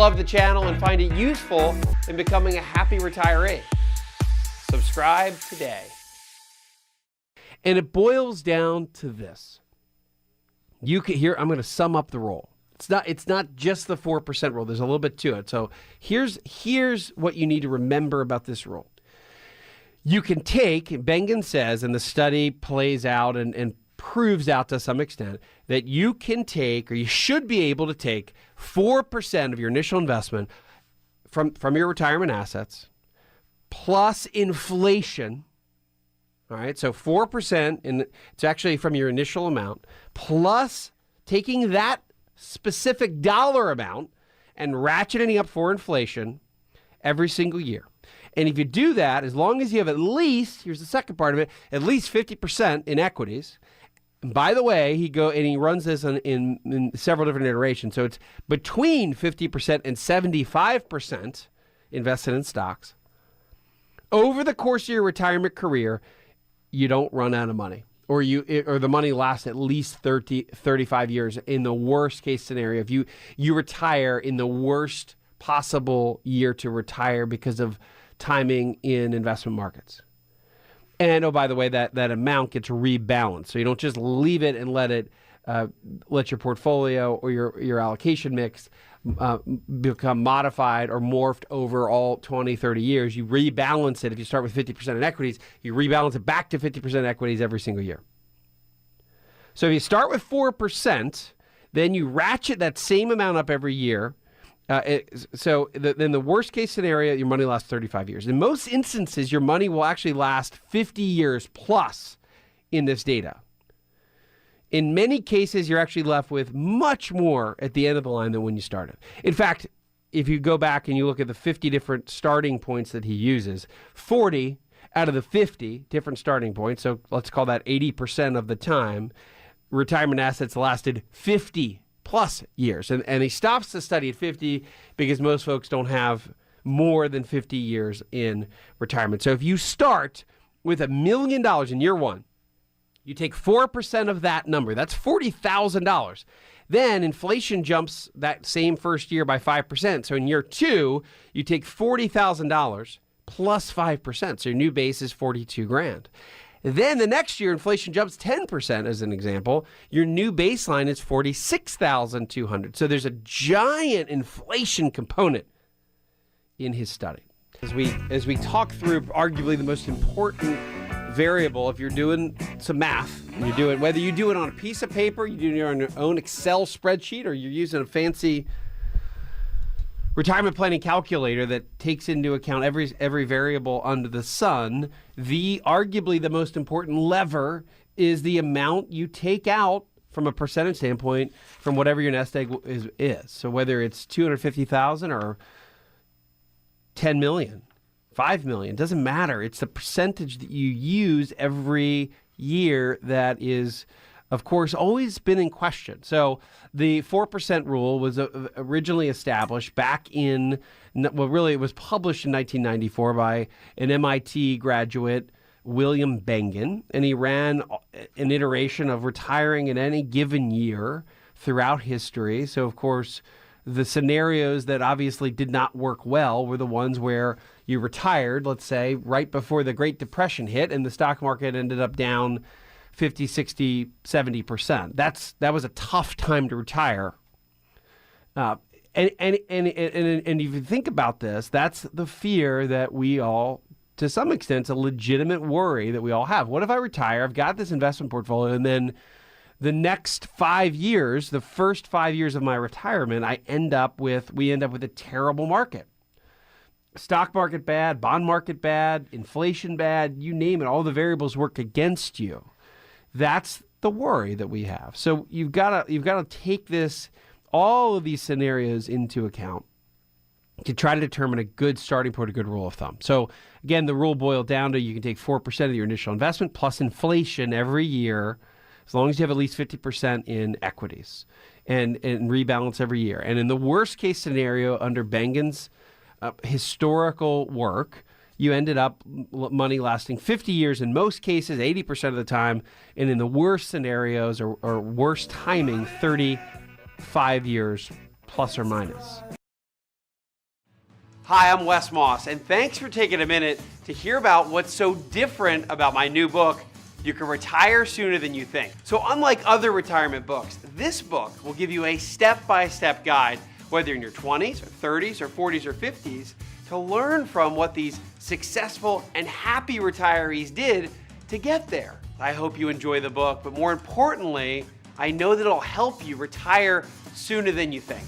love the channel and find it useful in becoming a happy retiree. Subscribe today. And it boils down to this. You can here, I'm going to sum up the rule. It's not just the 4% rule. There's a little bit to it. So here's what you need to remember about this rule. You can take, Bengen says, and the study plays out and proves out to some extent, that you can take, or you should be able to take, 4% of your initial investment from your retirement assets plus inflation. All right, so 4%, and it's actually from your initial amount, plus taking that specific dollar amount and ratcheting up for inflation every single year. And if you do that, as long as you have at least, here's the second part of it, at least 50% in equities. And by the way, he runs this in several different iterations. So it's between 50% and 75% invested in stocks. Over the course of your retirement career, you don't run out of money, or the money lasts at least 35 years in the worst case scenario. If you retire in the worst possible year to retire because of timing in investment markets. And oh, by the way, that amount gets rebalanced. So you don't just leave it and let your portfolio or your allocation mix become modified or morphed over all 20, 30 years. You rebalance it. If you start with 50% in equities, you rebalance it back to 50% equities every single year. So if you start with 4%, then you ratchet that same amount up every year. Then the worst case scenario, your money lasts 35 years. In most instances, your money will actually last 50 years plus in this data. In many cases, you're actually left with much more at the end of the line than when you started. In fact, if you go back and you look at the 50 different starting points that he uses, 40 out of the 50 different starting points, so let's call that 80% of the time, retirement assets lasted 50 plus years. And he stops the study at 50 because most folks don't have more than 50 years in retirement. So if you start with $1 million in year one, you take 4% of that number. That's $40,000. Then inflation jumps that same first year by 5%. So in year two, you take $40,000 plus 5%. So your new base is $42,000. Then the next year, inflation jumps 10%, as an example. Your new baseline is $46,200. So there's a giant inflation component in his study. As we talk through arguably the most important variable, if you're doing some math, whether you do it on a piece of paper, you do it on your own Excel spreadsheet, or you're using a fancy retirement planning calculator that takes into account every variable under the sun, arguably the most important lever is the amount you take out from a percentage standpoint from whatever your nest egg is. So whether it's $250,000 or $10 million, $5 million, doesn't matter. It's the percentage that you use every year that is, of course, always been in question. So the 4% rule was originally established back in, well, really it was published in 1994 by an MIT graduate, William Bengen, and he ran an iteration of retiring in any given year throughout history. So, of course, the scenarios that obviously did not work well were the ones where you retired, let's say, right before the Great Depression hit and the stock market ended up down 50, 60, 70%. That was a tough time to retire. And if you think about this, that's the fear that we all, to some extent, it's a legitimate worry that we all have. What if I retire? I've got this investment portfolio, and then the next 5 years, the first 5 years of my retirement, we end up with a terrible market. Stock market bad, bond market bad, inflation bad, you name it, all the variables work against you. That's the worry that we have. So you've got to take all of these scenarios into account to try to determine a good starting point, a good rule of thumb. So again, the rule boiled down to you can take 4% of your initial investment plus inflation every year, as long as you have at least 50% in equities, and rebalance every year. And in the worst case scenario, under Bengen's historical work, you ended up money lasting 50 years in most cases, 80% of the time, and in the worst scenarios or worst timing, 35 years plus or minus. Hi, I'm Wes Moss, and thanks for taking a minute to hear about what's so different about my new book, You Can Retire Sooner Than You Think. So unlike other retirement books, this book will give you a step-by-step guide, whether you're in your 20s or 30s or 40s or 50s, to learn from what these successful and happy retirees did to get there. I hope you enjoy the book, but more importantly, I know that it'll help you retire sooner than you think.